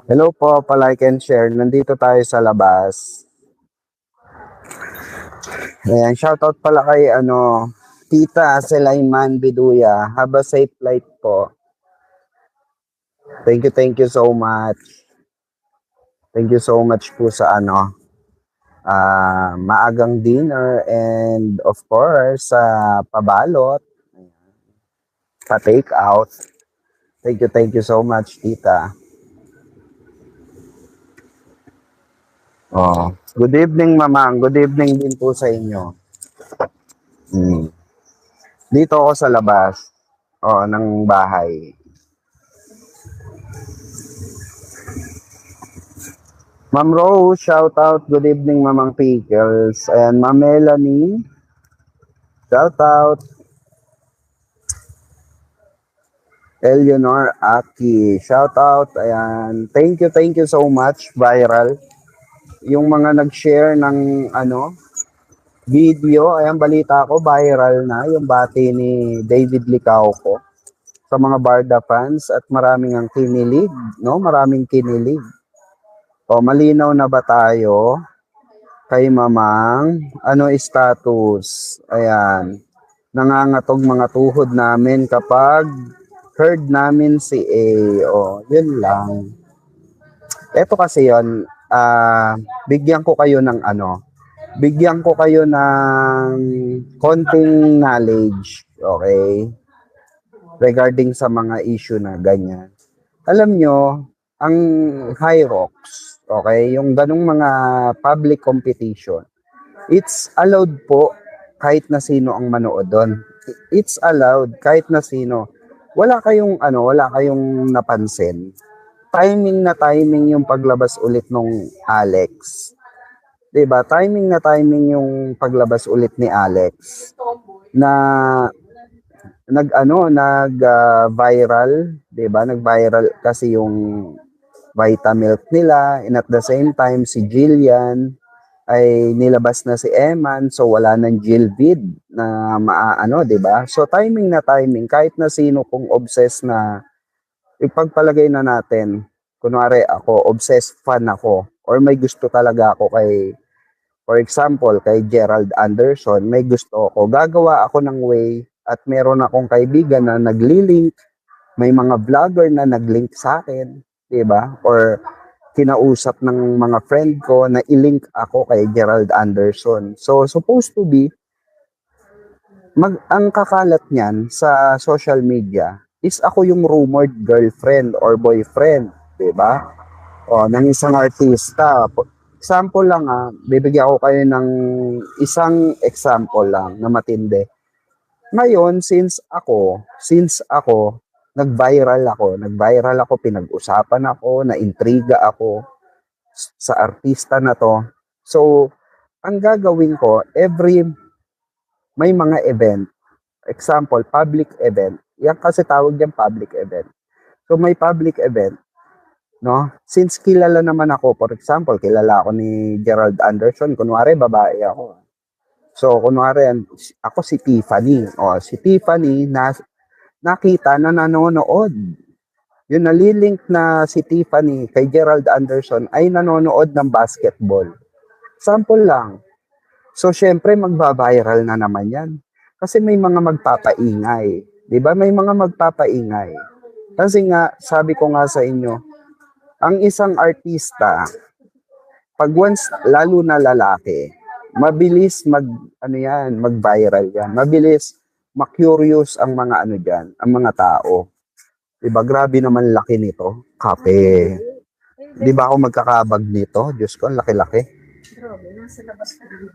Hello po, palike and share. Nandito tayo sa labas. Ayan, shoutout pala kay Tita Selaiman Biduya. Have a safe flight po. Thank you so much. Thank you so much po sa maagang dinner and of course sa pabalot, sa take out. Thank you so much, Tita. Oh, good evening, Mamang. Good evening din po sa inyo. Dito ako sa labas ng bahay. Ma'am Rose, shout out. Good evening, Mamang Pickles. And Ma'am Melanie, shout out. Eleanor Aki, shout out. Ayan. Thank you so much, viral. Yung mga nag-share ng video, ayan, balita ko, viral na yung bati ni David Licauco sa mga Barda fans at maraming ang kinilig, no? Maraming kinilig. O, malinaw na ba tayo kay Mamang? Ano status? Ayan. Nangangatog mga tuhod namin kapag heard namin si A. O, yun lang. Ito kasi yun, bigyan ko kayo ng konting knowledge, okay? Regarding sa mga issue na ganyan. Alam nyo, ang Hyrox, okay, yung ganung mga public competition, it's allowed po kahit na sino ang manood doon. It's allowed kahit na sino. Wala kayong napansin. Timing na timing yung paglabas ulit nung Alex. 'Di ba? Timing na timing yung paglabas ulit ni Alex na viral, 'di ba? Nag-viral kasi yung Vitamilk nila, and at the same time si Jillian ay nilabas na si Eman, so wala nang Jilvid na di ba? So timing na timing, kahit na sino kung obsessed na, ipagpalagay na natin, kunwari ako, obsessed fan ako, or may gusto talaga ako kay, for example, kay Gerald Anderson, may gusto ako, gagawa ako ng way, at meron akong kaibigan na nagli-link, may mga vlogger na nag-link sa akin, diba? Or kinausap ng mga friend ko na i-link ako kay Gerald Anderson. So, supposed to be, ang kakalat niyan sa social media is ako yung rumored girlfriend or boyfriend, diba? O, ng isang artista. Example lang bibigyan ko kayo ng isang example lang na matindi. Ngayon, since ako, nag-viral ako, pinag-usapan ako, na-intriga ako sa artista na to. So, ang gagawin ko, may mga event, example, public event. Yan kasi tawag yan public event. So, may public event, no? Since kilala naman ako, for example, kilala ako ni Gerald Anderson, kunwari, babae ako. So, kunwari, ako si Tiffany. O, si Tiffany nakita na nanonood. Yung nalilink na si Tiffany kay Gerald Anderson ay nanonood ng basketball. Sample lang. So, syempre, magbabiral na naman yan. Kasi may mga magpapaingay. Diba? May mga magpapaingay. Kasi nga, sabi ko nga sa inyo, ang isang artista, pag once, lalo na lalaki, mabilis mag-viral yan. Mabilis ma-curious ang mga ang mga tao. Diba? Grabe naman laki nito. Kape. Di ba ako magkakabag nito? Diyos ko, laki-laki. Grabe, nasa labas ka rin.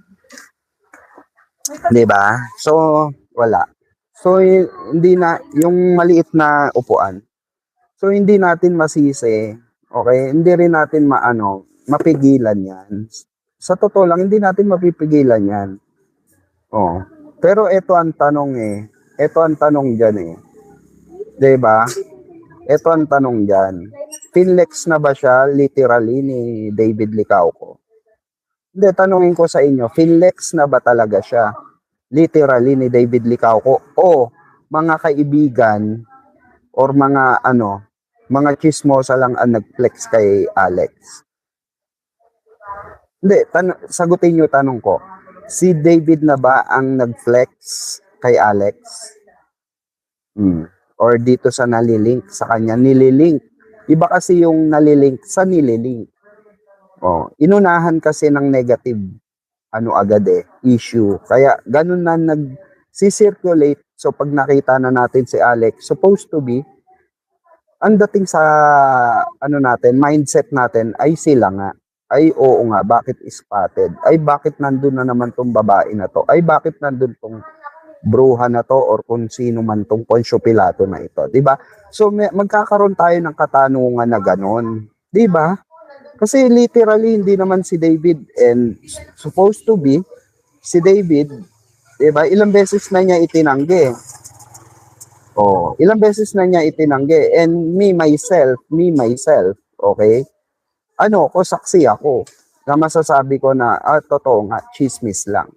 Diba? So, wala. So, hindi na, yung maliit na upuan. So, hindi natin masisi. Okay? Hindi rin natin mapigilan yan. Sa totoo lang, hindi natin mapipigilan yan. Oh. Pero ito ang tanong Ito ang tanong dyan Diba? Ito ang tanong dyan. Finlex na ba siya literally ni David Licauco? Hindi, tanungin ko sa inyo, finlex na ba talaga siya? literally ni David Licauco o mga kaibigan or mga mga chismosa lang ang nag-flex kay Alex. Hindi, sagutin niyo tanong ko. Si David na ba ang nag-flex kay Alex? Or dito sa nalilink sa kanya, nililink. Iba kasi yung nalilink sa nililink. Inunahan kasi ng negative agad issue. Kaya ganun na nag-circulate. So pag nakita na natin si Alex, supposed to be, ang dating sa natin, mindset natin ay sila nga. Ay oo nga, bakit spotted? Ay bakit nandun na naman tong babae na to? Ay bakit nandun tong bruha na to or kung sino man tong Poncio Pilato na ito, 'di ba? So magkakaroon tayo ng katanungan na ganon, 'di ba? Kasi literally hindi naman si David and supposed to be si David, 'di ba? Ilang beses na niya itinanggi. Ilang beses na niya itinanggi and me myself, okay? Ko saksi ako na masasabi ko na totoo nga, chismis lang.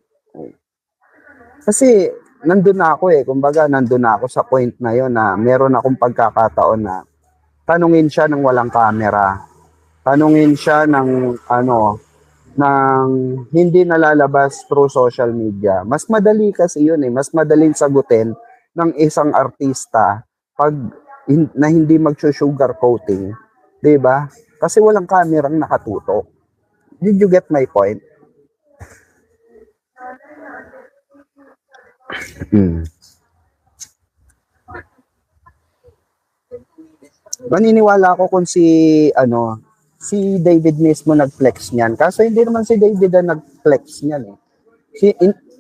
Kasi nandun na ako kumbaga nandun na ako sa point na yon na meron akong pagkakataon na tanungin siya ng walang camera. Tanungin siya ng ng hindi nalalabas through social media. Mas madali kasi yun mas madaling sagutin ng isang artista pag na hindi mag-sugar coating, 'di ba? Kasi walang kamerang nakatutok. Did you get my point? Maniniwala ako kung si David mismo nag-flex niyan. Kaso hindi naman si David ang nag-flex niyan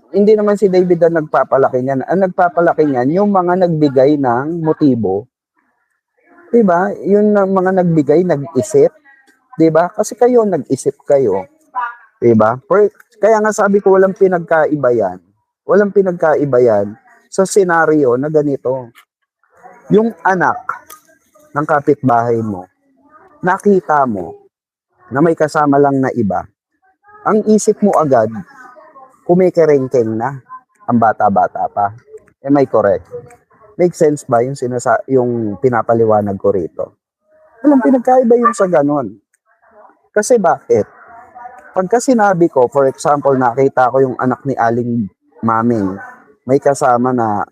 hindi naman si David ang nagpapalaki niyan. Ang nagpapalaki niyan yung mga nagbigay ng motibo. 'Di ba? Yung mga nagbigay, nag-isip, 'di ba? Kasi kayo nag-isip kayo. 'Di ba? Kaya nga sabi ko walang pinagkaiba yan. Walang pinagkaiba yan sa senaryo na ganito. Yung anak ng kapitbahay mo, nakita mo na may kasama lang na iba, ang isip mo agad, kumikerengkeng na ang bata-bata pa. Am I correct? Make sense ba yung pinapaliwanag ko rito? Walang pinagkaiba yung sa ganon. Kasi bakit? Pagka sinabi ko, for example, nakita ko yung anak ni Aling Maming, may kasama na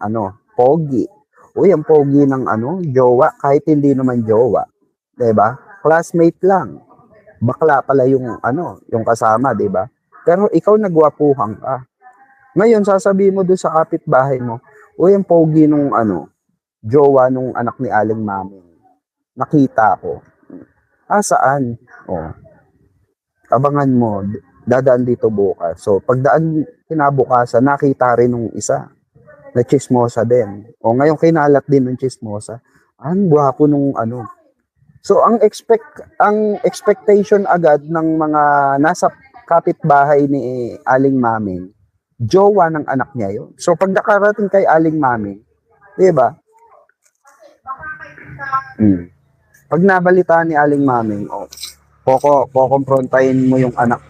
pogi. Uy, ang pogi ng jowa, kahit hindi naman jowa. 'Di ba? Classmate lang. Bakla pala yung yung kasama, 'di ba? Pero ikaw nagwapuhan ka. Ngayon sasabihin mo doon sa kapitbahay mo, uy, ang pogi nung jowa nung anak ni Aling Mami. Nakita ko. Saan? Abangan mo, dadaan dito bukas. So, pagdaan kinabukasan, nakita rin nung isa na chismosa din. Ngayon kinalat din ng chismosa. Ang gwapo nung So, ang expectation agad ng mga nasa kapitbahay ni Aling Maming, jowa ng anak niya yun. So, pag nakarating kay Aling Maming, di ba? Pag nabalitaan ni Aling Maming, kukomprontahin mo yung anak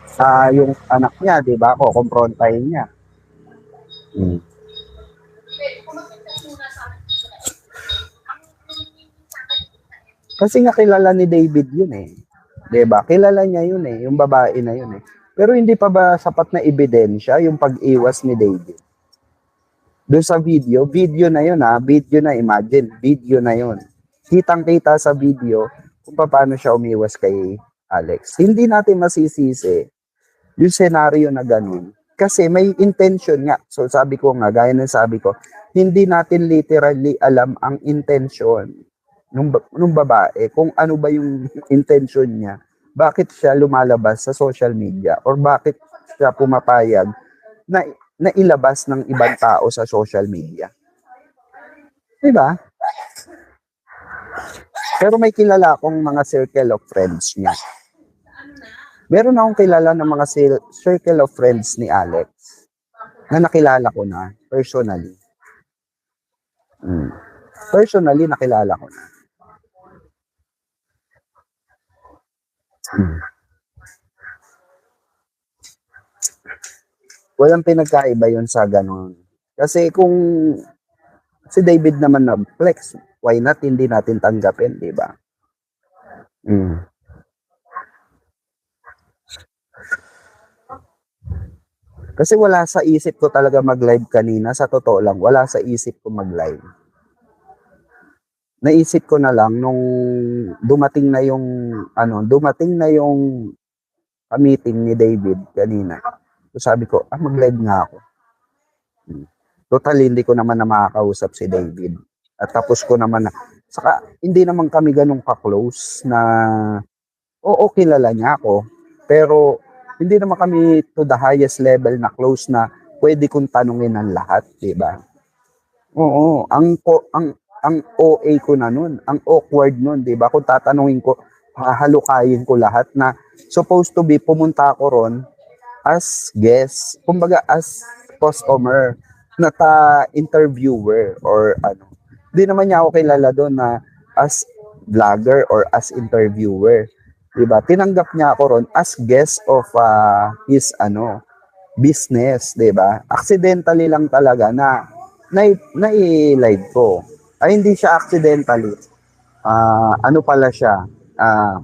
niya, di ba? Kukomprontahin niya. Kasi nga kilala ni David yun 'di ba? Kilala niya yun yung babae na yun Pero hindi pa ba sapat na ebidensya yung pag-iwas ni David? Doon sa video na yun video na, imagine, video na yun. Kitang-kita sa video kung paano siya umiwas kay Alex. Hindi natin masisisi yung senaryo na ganun. Kasi may intention nga. So sabi ko nga, gaya ng sabi ko, hindi natin literally alam ang intention nung babae, kung ano ba yung intention niya, bakit siya lumalabas sa social media or bakit siya pumapayag na ilabas ng ibang tao sa social media. Diba? Pero may kilala akong mga circle of friends niya. Meron akong kilala ng mga circle of friends ni Alex na nakilala ko na personally. Personally, nakilala ko na. Walang pinagkaiba yun sa ganun. Kasi kung si David naman na flex, why not hindi natin tanggapin, di ba? Mm. Kasi wala sa isip ko talaga mag-live kanina, sa totoo lang, wala sa isip ko mag-live. Naisip ko na lang nung dumating na yung meeting ni David kanina. So sabi ko, mag-live nga ako. Totally, hindi ko naman na makakausap si David. At tapos ko naman na, saka hindi naman kami ganun ka-close na, oo, kilala niya ako. Pero hindi naman kami to the highest level na close na pwede kong tanungin ang lahat, di ba? Oo, ang OA ko na nun, ang awkward nun, 'di ba? Kung tatanungin ko, hahalukayin ko lahat na supposed to be pumunta ako ron as guest, kumbaga as customer, not a interviewer or ano. Hindi naman niya ako kilala doon na as vlogger or as interviewer. 'Di ba? Tinanggap niya ako ron as guest of his business, 'di ba? Accidentally lang talaga na live ko. Ay hindi siya accidentally. Ano pala siya? Ah,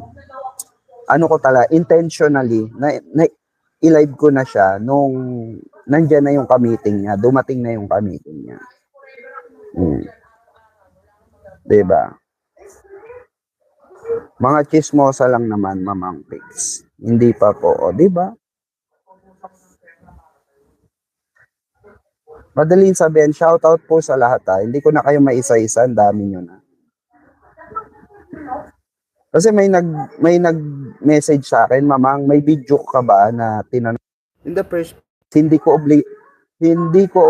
ano ko talaga intentionally na i-live ko na siya nung nandiyan na yung ka-meeting niya, dumating na yung ka-meeting niya. Hmm, 'di ba? Mga chismosa lang naman, Mamang Pigs. Hindi pa po, 'di ba? Madaling sabihin, shoutout po sa lahat ha. Hindi ko na kayo maisa-isa, ang dami nyo na. Kasi may nag-message sa akin, Mamang, may video ka ba na tinanong? In the first, hindi ko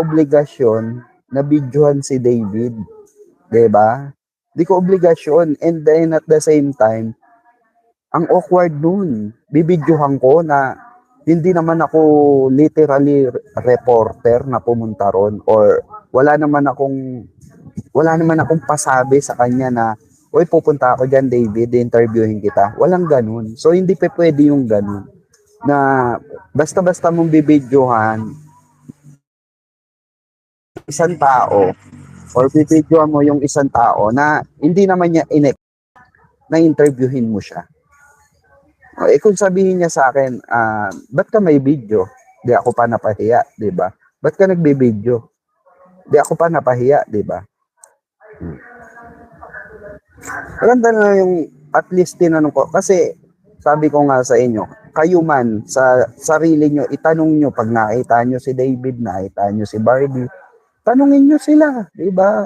obligasyon na videohan si David, 'di ba? Hindi ko obligasyon, and then at the same time, ang awkward nun. Bibidyohan ko na hindi naman ako literally reporter na pumunta ron, or wala naman akong pasabi sa kanya na, uy, pupunta ako dyan, David, interviewin kita. Walang ganun. So, hindi pa pwede yung ganun. Na basta-basta mong bibidyohan isang tao, or bibidyohan mo yung isang tao na hindi naman niya na interviewin mo siya. Kung sabihin niya sa akin, ba't ka may video? Di ako pa napahiya, di ba? Ba't ka nagbe-video? Di ako pa napahiya, di ba? Maganda na yung at least tinanong ko. Kasi sabi ko nga sa inyo, kayo man sa sarili nyo, itanong nyo pag nakita nyo si David, nakita nyo si Barbie, tanungin nyo sila, di ba?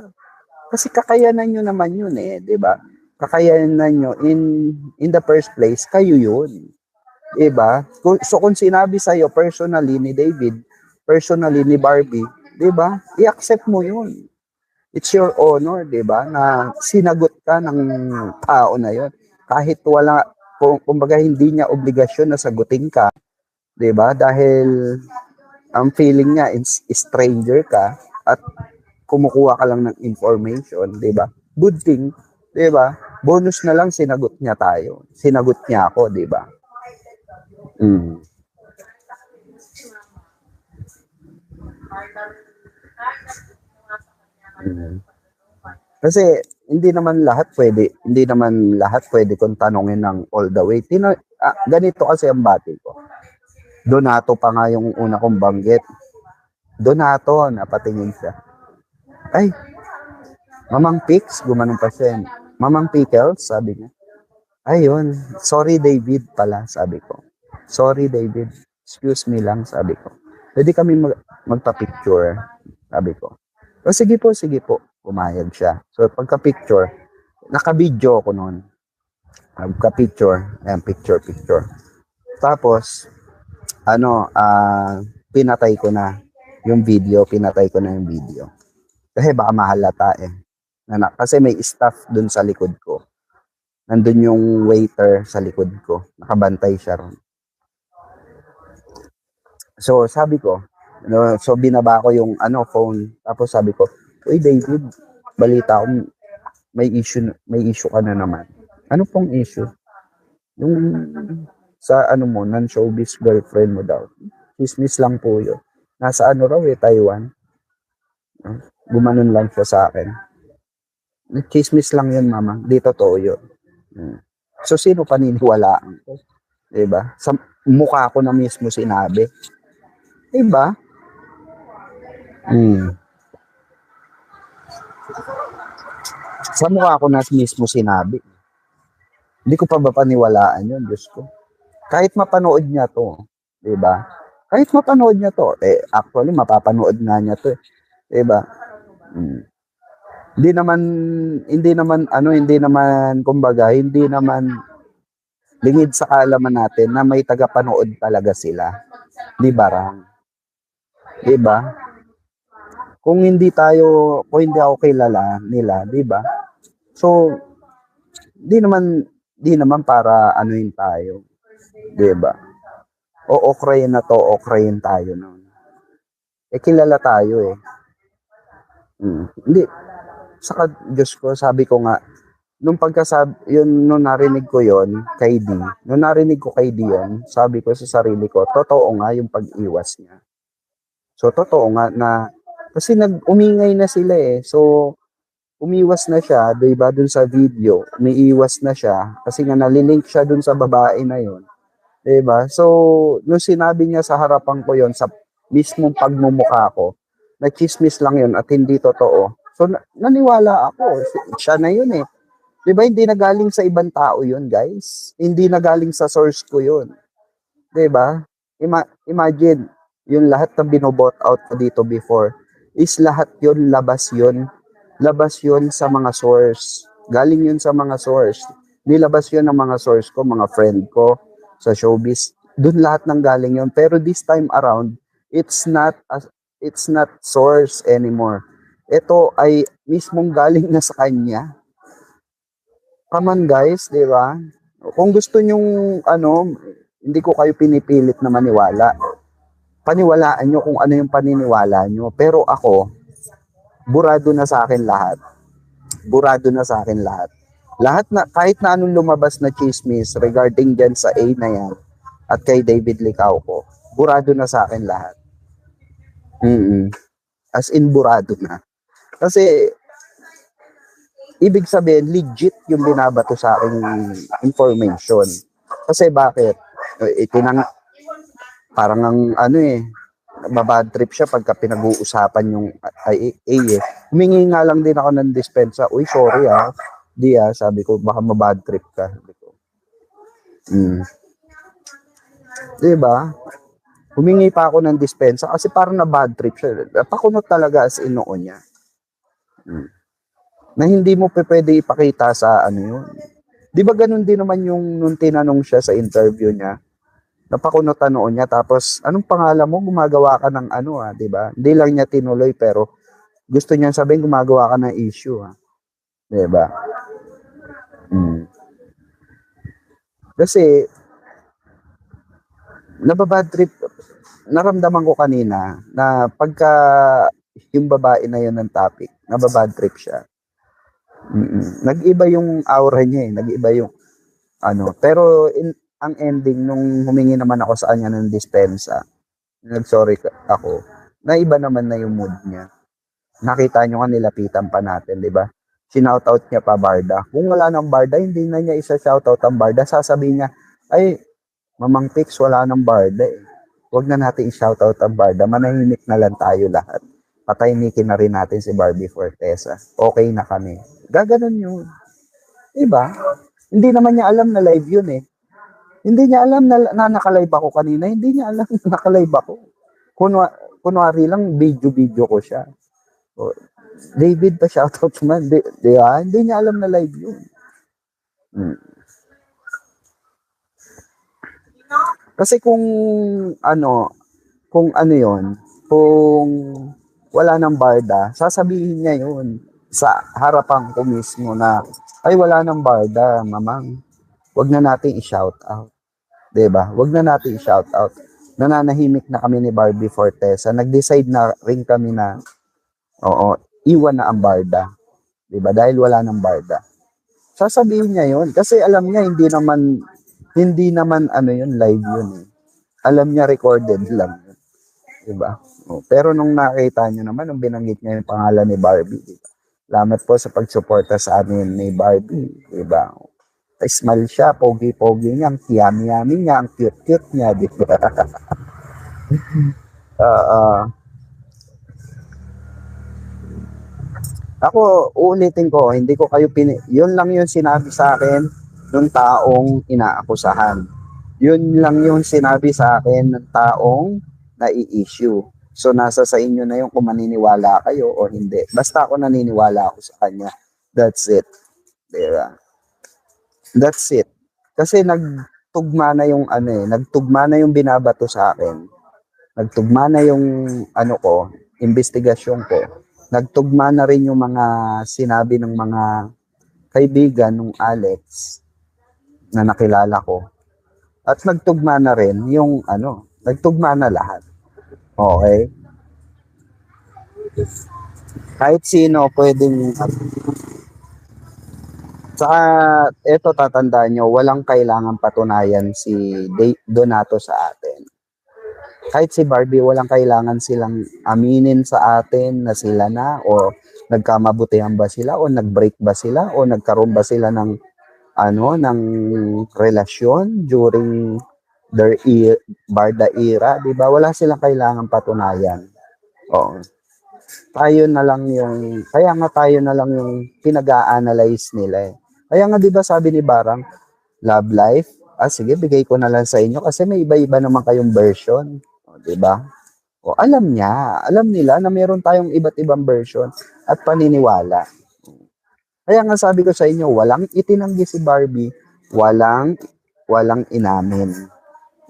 Kasi kakayanan nyo naman yun di ba? Kakayanan nyo in the first place, kayo yun. Di ba? So kung sinabi sa iyo personally ni David, personally ni Barbie, di ba? I-accept mo yun. It's your honor, di ba? Na sinagot ka ng tao na yon. Kahit kumbaga hindi niya obligasyon na sagutin ka, di ba? Dahil ang feeling niya is stranger ka at kumukuha ka lang ng information, di ba? Good thing, di ba? Bonus na lang sinagot niya tayo. Sinagot niya ako, di ba? Mm. Mm. Kasi hindi naman lahat pwede kong tanongin ng all the way. Ganito kasi ang bati ko. Donato pa nga yung una kong banggit. Donato, napatingin siya. Ay, Mamang Pix, gumanong pa siya. Mamang Pickles, sabi niya. Ayun, sorry David pala, sabi ko. Sorry David, excuse me lang, sabi ko. Pwede kami magpa-picture, sabi ko. O sige po, pumayag siya. So pagka-picture, naka-video ko noon. Pagka-picture, ayan, picture. Tapos, pinatay ko na yung video. Kasi baka mahalata kasi may staff dun sa likod ko. Nandun yung waiter sa likod ko. Nakabantay siya ron. So, sabi ko, so binaba ko yung phone. Tapos sabi ko, uy David, balita ko, may issue ka na naman. Ano pong issue? Yung sa non-showbiz girlfriend mo daw. Chismis lang po yun. Nasa ano raw Taiwan. Gumanon lang siya sa akin. Chismis lang yun, mama. Di totoo yun. So, sino paniniwalaan ko? Diba? Sa mukha ko na mismo sinabi. Diba? Sa mukha ko na mismo sinabi. Hindi ko pa ba paniwalaan yun, Diyos ko. Kahit mapanood niya to, diba? Kahit mapanood niya to, actually, mapapanood nga niya to, diba? Hindi naman, kumbaga, hindi naman lingid sa kaalaman natin na may tagapanood talaga sila. Di ba, Rang? Di ba? Kung hindi ako kilala nila, di ba? So, di naman para anuin tayo. Di ba? O okrayin na to, okrayin tayo nun. Kilala tayo eh. Hindi. Saka, Diyos ko, sabi ko nga, nung narinig ko yon kay D, nung narinig ko kay D yun, sabi ko sa sarili ko, totoo nga yung pag-iwas niya. So, totoo nga na, kasi umingay na sila eh. So, umiwas na siya, diba, dun sa video, umiiwas na siya, kasi nga nalilink siya dun sa babae na yon, diba? So, nung sinabi niya sa harapan ko yon sa mismong pagmumukha ko, na chismis lang yon at hindi totoo. So, naniwala ako. Siya na yun eh. Diba, hindi nagaling sa ibang tao yun, guys. Hindi nagaling sa source ko yun. Diba? Imagine, yung lahat ng binobot out ko dito before, is lahat yun, labas yun sa mga source. Galing yun sa mga source. Nilabas yun ng mga source ko, mga friend ko, sa showbiz. Doon lahat ng galing yun. Pero this time around, it's not source anymore. Ito ay mismong galing na sa kanya. Come on guys, di ba? Kung gusto nyong hindi ko kayo pinipilit na maniwala. Paniwalaan nyo kung ano yung paniniwala nyo. Pero ako, burado na sa akin lahat. Burado na sa akin lahat. Kahit na anong lumabas na chismis regarding dyan sa A na yan at kay David Licauco, burado na sa akin lahat. As in, burado na. Kasi, ibig sabihin, legit yung binabato sa aking information. Kasi bakit? Parang mabad trip siya pagka pinag-uusapan yung IA eh. Humingi nga lang din ako ng dispensa. Uy, sorry sabi ko, baka mabad trip ka. Sabi ko. Diba? Humingi pa ako ng dispensa kasi parang na bad trip siya. Pakunot talaga as in noon niya. Na hindi mo pwede ipakita sa yun. Di ba ganun din naman yung nung tinanong siya sa interview niya, napakunutan noon niya, tapos anong pangalan mo, gumagawa ka ng di ba? Hindi lang niya tinuloy pero gusto niya sabihin gumagawa ka ng issue di ba? Kasi nababad trip, naramdaman ko kanina na pagka yung babae na yun ng topic, nababad trip siya. Nag-iba yung aura niya nag-iba yung pero ang ending nung humingi naman ako sa kanya ng dispensa, nag-sorry ako, naiba naman na yung mood niya. Nakita nyo nga, nilapitan pa natin, di ba? Sinoutout niya pa Barda. Kung wala ng Barda, hindi na niya isa-shoutout ang Barda. Sasabihin niya, ay, Mamang Pix, wala ng Barda eh. Huwag na natin i-shoutout ang Barda. Manahimik na lang tayo lahat. Patahimikin na rin natin si Barbie Fortesa. Okay na kami. Gaganon yun. Diba? Hindi naman niya alam na live yun eh. Hindi niya alam na naka-live ako kanina. Hindi niya alam na naka-live ako. Kunwari lang, video ko siya. O, David pa shoutout man. Diba? Hindi niya alam na live yun. Kasi kung wala ng Barda, sasabihin niya yun sa harapan ko mismo na, ay wala ng Barda, mamang. Wag na natin i-shout out. Diba? Wag na natin i-shout out. Nananahimik na kami ni Barbie Fortesa. Nag-decide na rin kami na, iwan na ang Barda. Diba? Dahil wala ng Barda. Sasabihin niya yun. Kasi alam niya, hindi naman yun, live yun eh. Alam niya recorded lang. Diba? Oh, pero nung nakita niyo naman, nung binanggit niya yung pangalan ni Barbie, di ba? Salamat po sa pagsuporta sa amin ni Barbie, di ba? Smile siya, pogi-pogi niya, ang yummy-yummy niya, ang cute-cute niya, di ba? Ah, ako, uulitin ko, hindi ko kayo yun lang yung sinabi sa akin ng taong inaakusahan. Yun lang yung sinabi sa akin ng taong nai-issue. So, nasa sa inyo na yung kung maniniwala kayo o hindi. Basta ako naniniwala ako sa kanya. That's it. Diba? That's it. Kasi nagtugma na yung nagtugma na yung binabato sa akin. Nagtugma na yung investigasyon ko. Nagtugma na rin yung mga sinabi ng mga kaibigan ng Alex na nakilala ko. At nagtugma na rin yung nagtugma na lahat. Okay? Kahit sino pwedeng saka eto tatandaan nyo, walang kailangan patunayan si Donato sa atin. Kahit si Barbie, walang kailangan silang aminin sa atin na sila na o nagkamabutihan ba sila o nag-break ba sila o nagkaroon ba sila ng ng relasyon during their Barda era, 'di ba? Wala silang kailangan patunayan. Oo. Kaya nga tayo na lang yung pinag-a-analyze nila eh. Kaya nga 'di ba sabi ni Barang, love life, sige bigay ko na lang sa inyo kasi may iba-iba naman kayong version. 'Di ba? O alam nila na meron tayong iba't ibang version at paniniwala. Kaya nga sabi ko sa inyo, walang itinanggi si Barbie, walang inamin.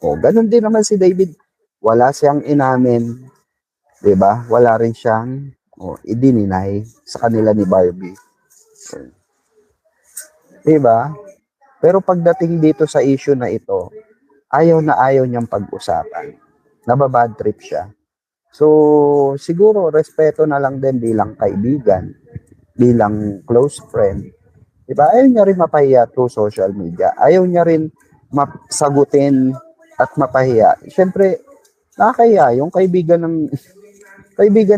O ganun din naman si David, wala siyang inamin, 'di ba? Wala rin siyang idininay sa kanila ni Barbie. 'Di ba? Pero pagdating dito sa issue na ito, ayaw na ayaw niyang pag-usapan. Nababad trip siya. So, siguro, respeto na lang din bilang kaibigan, bilang close friend. Diba? Ayaw niya rin mapahiya through social media. Ayaw niya rin sagutin at mapahiya. Siyempre, nakakahiya yung kaibigan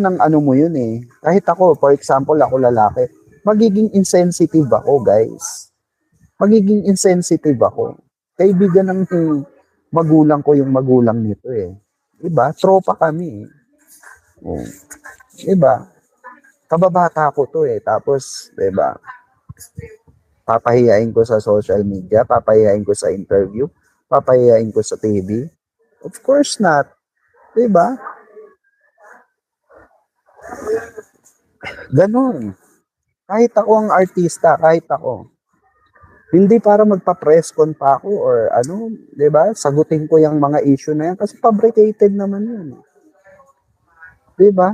ng ano mo yun eh. Kahit ako, for example, ako lalaki, magiging insensitive ako, guys. Magiging insensitive ako. Kaibigan ng magulang ko yung magulang nito eh. Diba? Tropa kami. Oh. Diba? Kababata ko to eh. Tapos, diba? Papahiyain ko sa social media, papahiyain ko sa interview, papahiyain ko sa TV. Of course not. Diba? Ganon. Kahit ako ang artista, kahit ako. Hindi para magpa-press con pa ako or 'di ba? Sagutin ko yung mga issue na yan kasi fabricated naman 'yun. 'Di ba?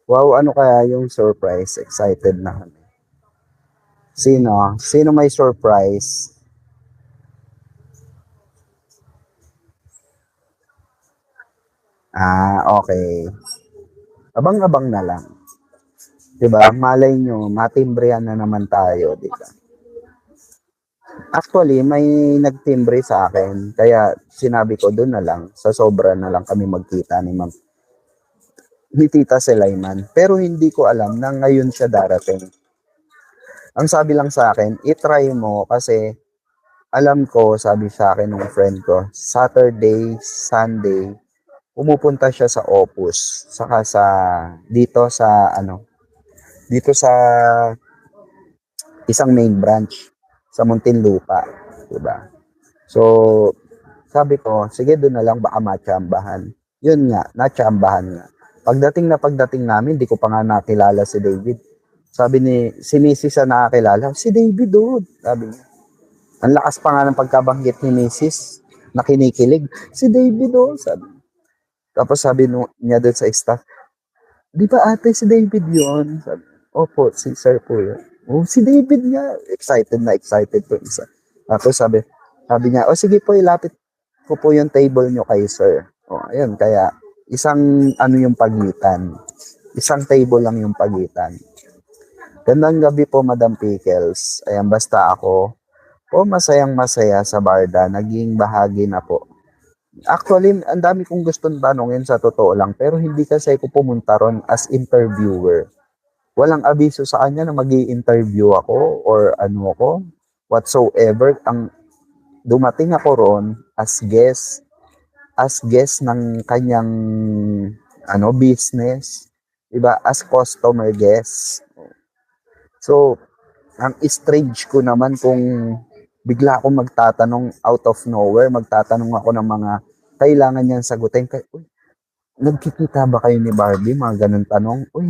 Wow, ano kaya yung surprise? Excited na kami. Sino? Sino may surprise? Okay. Abang-abang na lang. 'Di ba? Malay nyo, matimbrehan na naman tayo, 'di ba? Actually, may nagtimbre sa akin. Kaya sinabi ko doon na lang, sa sobra na lang kami magkita ni Tita Sulaiman. Pero hindi ko alam na ngayon siya darating. Ang sabi lang sa akin, itry mo kasi alam ko, sabi sa akin ng friend ko, Saturday, Sunday, pumupunta siya sa Opus, saka dito sa isang main branch sa Muntinlupa, 'di ba? So, sabi ko, sige doon na lang baka matsambahan. Yun nga, natsambahan nga. Pagdating namin, di ko pa nga nakilala si David. Sabi si Mrs. na nakakilala, si David doon. Sabi niya. Ang lakas pa nga ng pagkabanggit ni Mrs. na kinikilig. Si David doon, sabi. Tapos sabi niya doon sa staff, di ba ate si David yun? Sabi, opo, si sir po yun. Oh, si David nga. Excited po isa. Tapos sabi niya, sige po, ilapit ko po yung table nyo kay sir. Ayun, kaya isang yung pagitan. Isang table lang yung pagitan. Gandang gabi po, Madam Pickles. Ayan, basta ako, O masayang masaya sa Barda, naging bahagi na po. Actually, ang dami kong gustong tanongin sa totoo lang, pero hindi kasi ako pumunta ron as interviewer. Walang abiso sa kanya na magi-interview ako or ano ako, whatsoever. Ang dumating ako ron as guest ng kanyang business, 'di ba? As customer guest. So, ang strange ko naman kung bigla akong magtatanong out of nowhere, magtatanong ako ng mga kailangan niyang sagutin. Uy, nagkikita ba kayo ni Barbie? Mga ganun tanong. Uy,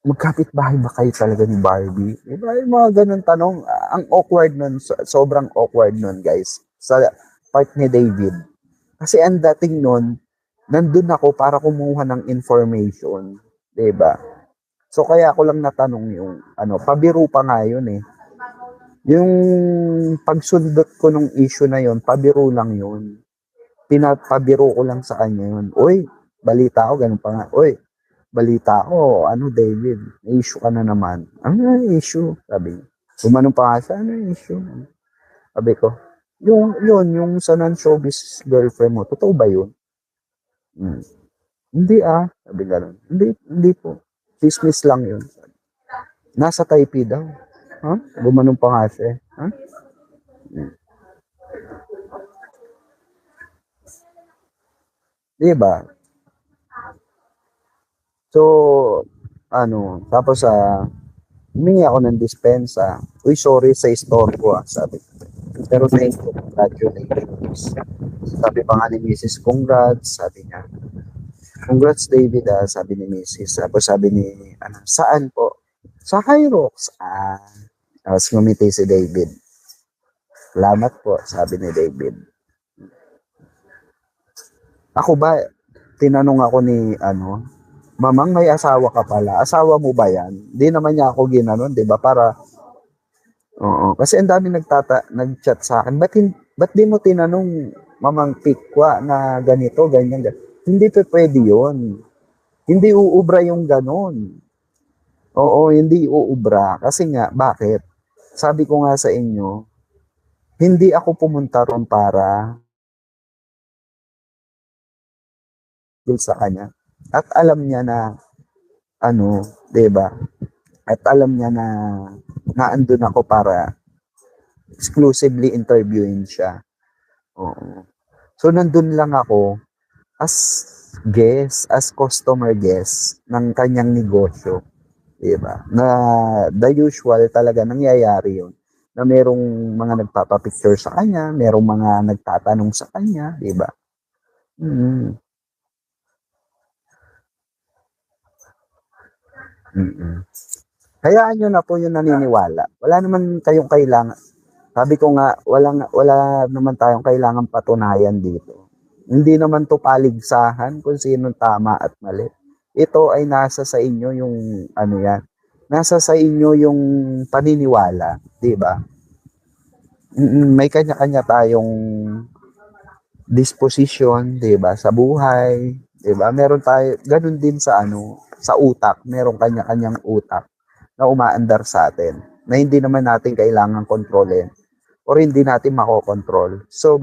magkapit-bahay ba kayo talaga ni Barbie? Diba, yung mga ganun tanong. Ang awkward nun, sobrang awkward nun, guys. Sa part ni David. Kasi ang dating nun, nandun ako para kumuha ng information. Diba? So, kaya ako lang natanong yung, pabiro pa nga yun eh. Yung pagsundot ko nung issue na yun, pabiro lang yun. Pinapabiro ko lang sa kanya yun. Uy, balita ko, ganun pa nga. Uy, balita ko, David, may issue ka na naman. Ano na issue? Sabi niya. Gumanong pa nga siya, ano yung issue? Sabi ko, yung sa non-showbiz girlfriend mo, totoo ba yun? Hindi sabi gano'n. Hindi po. Business lang yun. Nasa Taipei daw. Gumanong pa nga siya. Diba? So, tapos humingi ako ng dispensa. Uy, sorry sa store ko sabi ko. Pero thank you, congratulations. Sabi pa nga ni Mrs. Congrats, sabi niya. Congrats David sabi ni Mrs. Tapos sabi ni, saan po? Sa Hyrox. Tapos ngumiti si David. Salamat po, sabi ni David. Ako ba, tinanong ako ni, Mamang, may asawa ka pala. Asawa mo ba yan? Di naman niya ako ginanon, di ba? Oo. Kasi ang dami nag-chat sa akin. Ba't di mo tinanong, Mamang Pikwa, na ganito, ganyan. Hindi pa pwede yun. Hindi uubra yung ganon. Oo, hindi uubra. Kasi nga, bakit? Sabi ko nga sa inyo, hindi ako pumunta ron para sa kanya. At alam niya na, 'di ba? At alam niya na naandun ako para exclusively interviewin siya. Oo. So, nandun lang ako as as customer guest ng kanyang negosyo. 'Di ba? Na the usual talaga nangyayari yun. Na merong mga nagpapapicture sa kanya, merong mga nagtatanong sa kanya, 'di ba? Mm. Mm. Hayaan nyo na po yung naniniwala. Wala naman kayong kailangan. Sabi ko nga, wala naman tayong kailangan patunayan dito. Hindi naman to paligsahan kung sinong tama at mali. Ito ay nasa sa inyo yung yan. Nasa sa inyo yung paniniwala, 'di ba? May kanya-kanya tayong disposition, 'di ba, sa buhay, 'di ba? Meron tayo ganun din sa utak, merong kanya-kanyang utak na umaandar sa atin na hindi naman natin kailangan kontrolin or hindi natin makokontrol. So,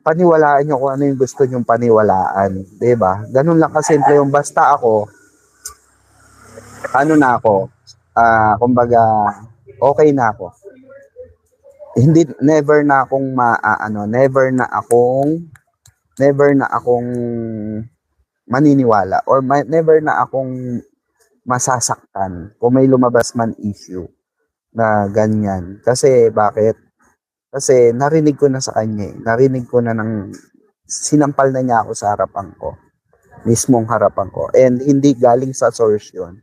paniwalaan nyo kung ano yung gusto nyong paniwalaan. 'Di ba? Ganun lang kasimple yung basta ako, na ako, kumbaga, okay na ako. Hindi, never na akong maniniwala or never na akong masasaktan kung may lumabas man issue na ganyan. Kasi bakit? Kasi narinig ko na sa kanya. Narinig ko na sinampal na niya ako sa harapan ko. Mismong harapan ko. And hindi galing sa source yun.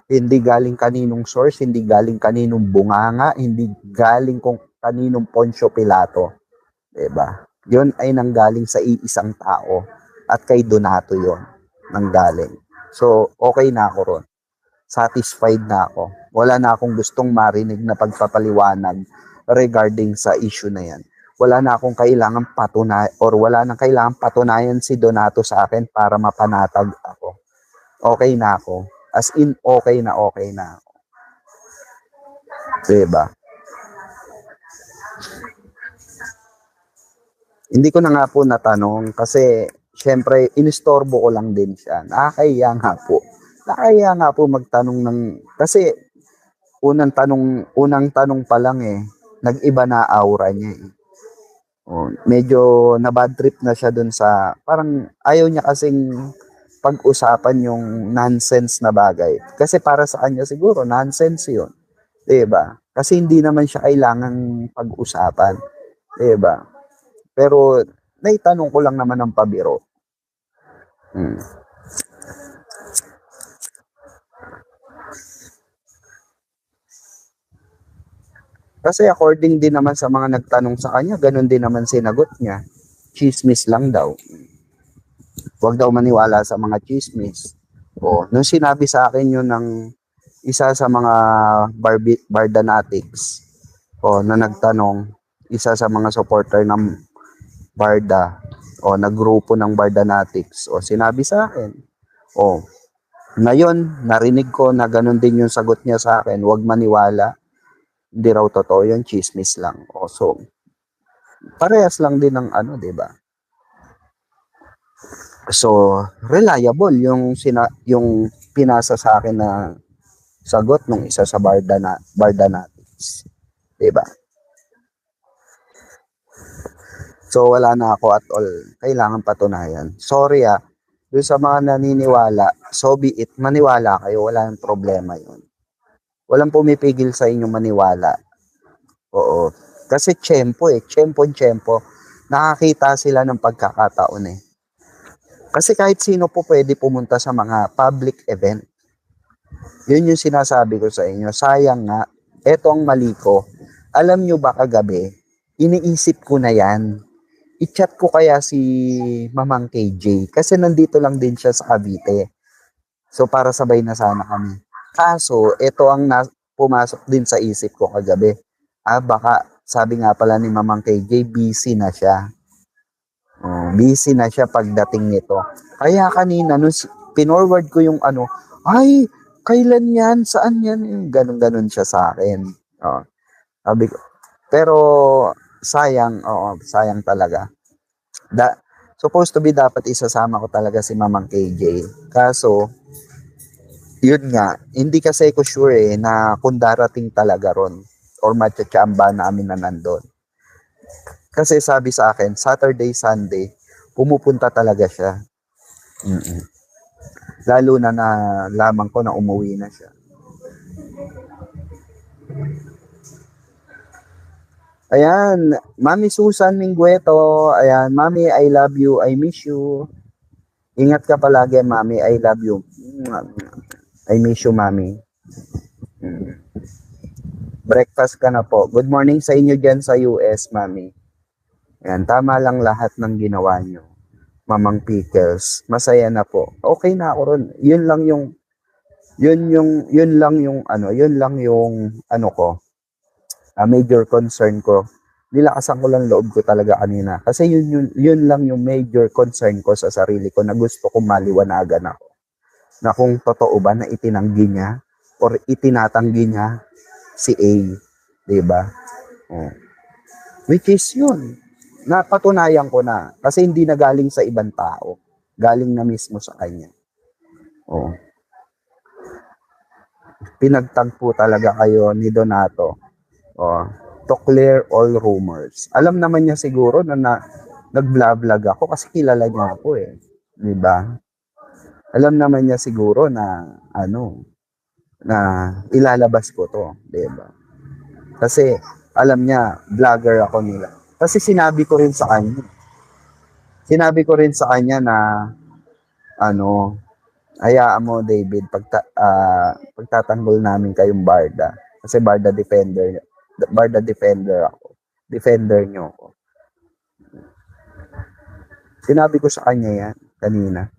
Hindi galing kaninong source, hindi galing kaninong bunganga, hindi galing kung kaninong Poncio Pilato. Diba? Yun ay nanggaling sa iisang tao. At kay Donato yun nanggaling. So, okay na ako ron. Satisfied na ako. Wala na akong gustong marinig na pagpapaliwanag regarding sa issue na yan. Wala na akong kailangan wala nang kailangan patunayan si Donato sa akin para mapanatag ako. Okay na ako. As in, okay na ako. Diba? Hindi ko na nga po natanong kasi syempre inistorbo ko lang din siya. Nakakahiya nga po. Nakakahiya nga po magtanong ng kasi unang tanong pa lang nag-iba na aura niya eh. Oh, medyo na bad trip na siya dun sa parang ayaw niya kasing pag-usapan yung nonsense na bagay. Kasi para sa kanya siguro nonsense 'yun, 'di ba? Kasi hindi naman siya kailangang pag-usapan, 'di ba? Pero naitanong ko lang naman ng pabiro. Hmm. Kasi according din naman sa mga nagtanong sa kanya, ganun din naman sinagot niya. Chismis lang daw. Huwag daw maniwala sa mga chismis. O, nung sinabi sa akin yun ng isa sa mga Bardanatics, na nagtanong, isa sa mga supporter ng Barda, naggrupo ng Bardanatics, sinabi sa akin, ngayon, narinig ko na ganun din yung sagot niya sa akin, huwag maniwala, hindi raw totoo yun, chismis lang. So, parehas lang din ng di ba? So, reliable yung pinasa sa akin na sagot nung isa sa Bardanatics. 'Di ba? So, wala na ako at all. Kailangan patunayan. Sorry doon sa mga naniniwala, so be it, maniwala kayo, wala nang problema yun. Walang pumipigil sa inyo maniwala. Oo. Kasi tiyempo tiyempo. Nakakita sila ng pagkakataon Kasi kahit sino po pwede pumunta sa mga public event. Yun yung sinasabi ko sa inyo. Sayang nga, eto ang mali ko. Alam nyo ba kagabi, iniisip ko na yan. I-chat ko kaya si Mamang KJ kasi nandito lang din siya sa Cavite. So para sabay na sana kami. Kaso, ito ang pumasok din sa isip ko kagabi. Baka sabi nga pala ni Mamang KJ, busy na siya. Busy na siya pagdating nito. Kaya kanina, nung pinorward ko yung ay, kailan yan? Saan yan? Ganon-ganon siya sa akin. Sabi ko, pero sayang, sayang talaga. Supposed to be dapat isasama ko talaga si Mamang KJ. Kaso, yun nga, hindi kasi ko sure na kung darating talaga ron or matchatsamba namin na nandun. Kasi sabi sa akin, Saturday, Sunday, pumupunta talaga siya. Lalo na nalaman ko na umuwi na siya. Ayan, Mami Susan Minggueto. Ayan, Mami, I love you. I miss you. Ingat ka palagi, Mami. I love you. I miss you, Mami. Breakfast ka na po. Good morning sa inyo dyan sa US, Mami. Ayan, tama lang lahat ng ginawa nyo. Mamang Pickles. Masaya na po. Okay na ako ron. Yun lang yung ko. Major concern ko. Nilakasan ko lang loob ko talaga kanina. Kasi yun lang yung major concern ko sa sarili ko na gusto kong maliwanagan ako. Na kung totoo ba na itinanggi niya or itinatanggi niya si A. Diba? Which is yun. Napatunayan ko na. Kasi hindi na galing sa ibang tao. Galing na mismo sa kanya. Pinagtagpo talaga kayo ni Donato. To clear all rumors. Alam naman niya siguro na nag-vlog ako kasi kilala niya ako di ba? Alam naman niya siguro na na ilalabas ko to, di ba? Kasi alam niya vlogger ako nila. Kasi sinabi ko rin sa kanya. Sinabi ko rin sa kanya na hayaan mo David pagtatanggol namin kayong Barda. Kasi Barda defender ako. Defender nyo ako. Sinabi ko sa kanya yan kanina.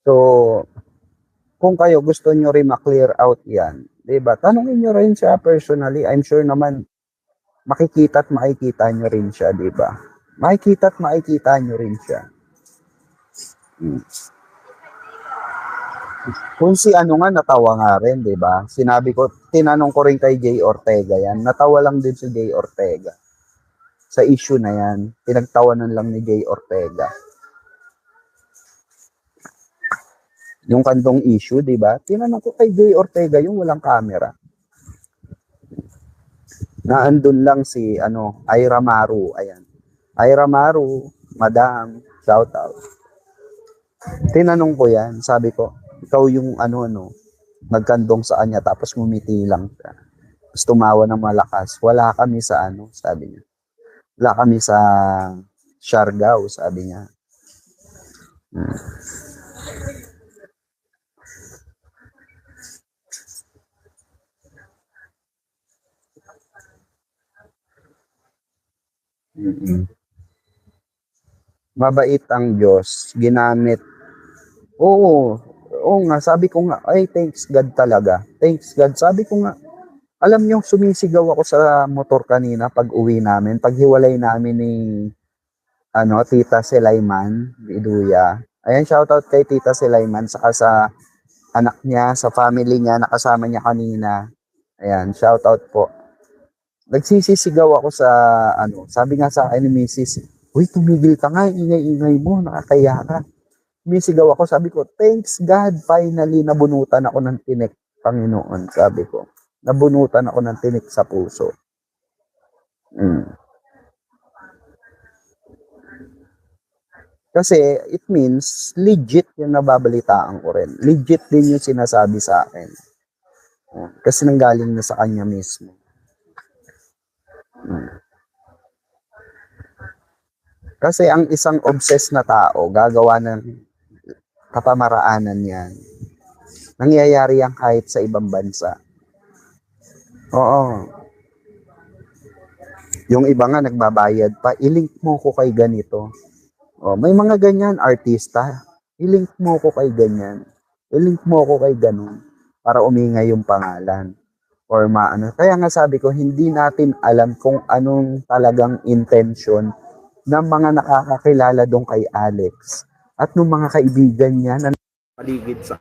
So, kung kayo gusto nyo rin ma-clear out yan, diba? Tanungin nyo rin siya personally. I'm sure naman makikita nyo rin siya, diba? Makikita nyo rin siya. Kung si ano nga, natawa nga rin, di ba? Sinabi ko, tinanong ko rin kay Jay Ortega yan. Natawa lang din si Jay Ortega. Sa issue na yan, pinagtawanan lang ni Jay Ortega. Yung kantong issue, di ba? Tinanong ko kay Jay Ortega yung walang camera. Naandun lang si, Ira Maru. Ayan. Ira Maru, Madam, shout out. Tinanong ko yan, sabi ko, ikaw yung nagkandong sa kanya tapos ngumiti lang siya. Tapos tumawa ng malakas. Wala kami sa sabi niya. Wala kami sa Siargao, sabi niya. Mabait ang Diyos, ginamit. Oo nga, sabi ko nga, ay thanks God talaga. Thanks God, sabi ko nga, alam niyo, sumisigaw ako sa motor kanina pag uwi namin, pag hiwalay namin ni Tita Selayman, Biduya. Ayan, shoutout kay Tita Selayman, saka sa anak niya, sa family niya, nakasama niya kanina. Ayan, shoutout po. Nagsisisigaw ako sa, sabi nga sa akin ni Mrs., uy, tumigil ka nga, ingay-ingay mo, nakakaya ka. Sumisigaw ako, sabi ko, thanks God, finally, nabunutan ako ng tinik, Panginoon, sabi ko. Nabunutan ako ng tinik sa puso. Kasi it means legit yung nababalitaan ko rin. Legit din yung sinasabi sa akin. Kasi nanggaling na sa kanya mismo. Kasi ang isang obsessed na tao, gagawa ng kapamaraanan yan. Nangyayari yan kahit sa ibang bansa. Oo. Yung iba nga nagbabayad pa, ilink mo ko kay ganito. May mga ganyan, artista. I-link mo ko kay ganyan. I-link mo ko kay ganun para umingay yung pangalan. Or Kaya nga sabi ko, hindi natin alam kung anong talagang intention ng mga nakakakilala doon kay Alex at ng mga kaibigan niya na paligid sa.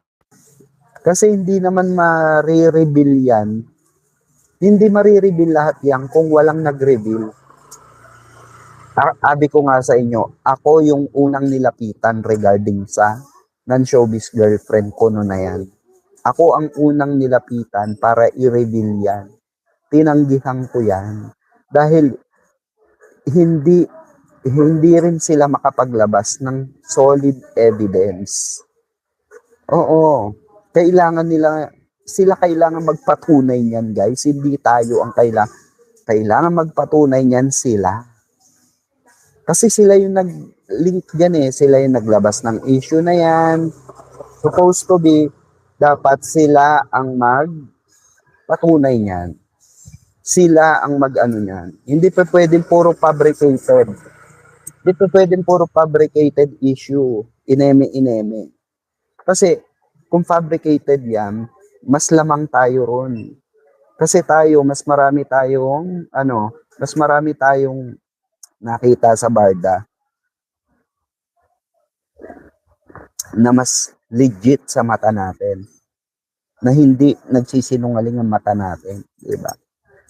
Kasi hindi naman marireveal yan. Hindi marireveal lahat yan kung walang nag-reveal. Abi ko nga sa inyo, ako yung unang nilapitan regarding sa non-showbiz girlfriend ko no na yan. Ako ang unang nilapitan para i-reveal yan. Tinanggihan ko yan. Dahil hindi rin sila makapaglabas ng solid evidence. Oo. Sila kailangan magpatunay niyan, guys. Hindi tayo ang kailangan magpatunay niyan sila. Kasi sila yung nag-link dyan sila yung naglabas ng issue na yan. Supposed to be, dapat sila ang magpatunay niyan. Sila ang niyan. Hindi pa pwedeng puro fabricated. Hindi pa pwedeng puro fabricated issue. Ineme. Kasi kung fabricated yan, mas lamang tayo ron. Kasi tayo, mas marami tayong nakita sa barda na mas legit sa mata natin. Na hindi nagsisinungaling ang mata natin. Diba?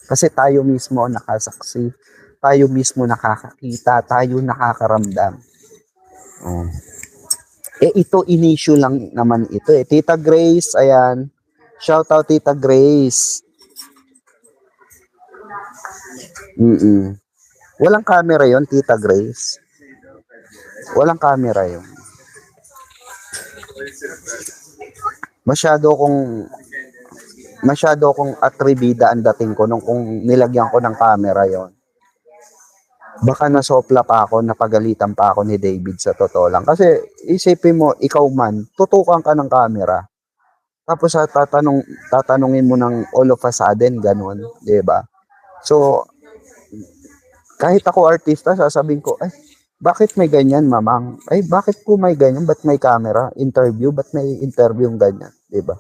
Kasi tayo mismo nakasaksi. Tayo mismo nakakakita. Tayo nakakaramdam. Ito, in-issue lang naman ito. Tita Grace, ayan. Shout out Tita Grace. Walang camera yon, Tita Grace. Walang camera yon. Masyado kong atribida ang dating ko nung kung nilagyan ko ng camera yon. Baka nasopla pa ako, napagalitan pa ako ni David sa totoo lang. Kasi isipin mo, ikaw man, tutukan ka ng camera. Tapos tatanungin mo ng all of a sudden, ganun, diba? So, kahit ako artista, sasabihin ko, ay, bakit may ganyan, mamang? Ay, bakit po may ganyan? Ba't may camera? Interview? Ba't may interview yung ganyan? Diba?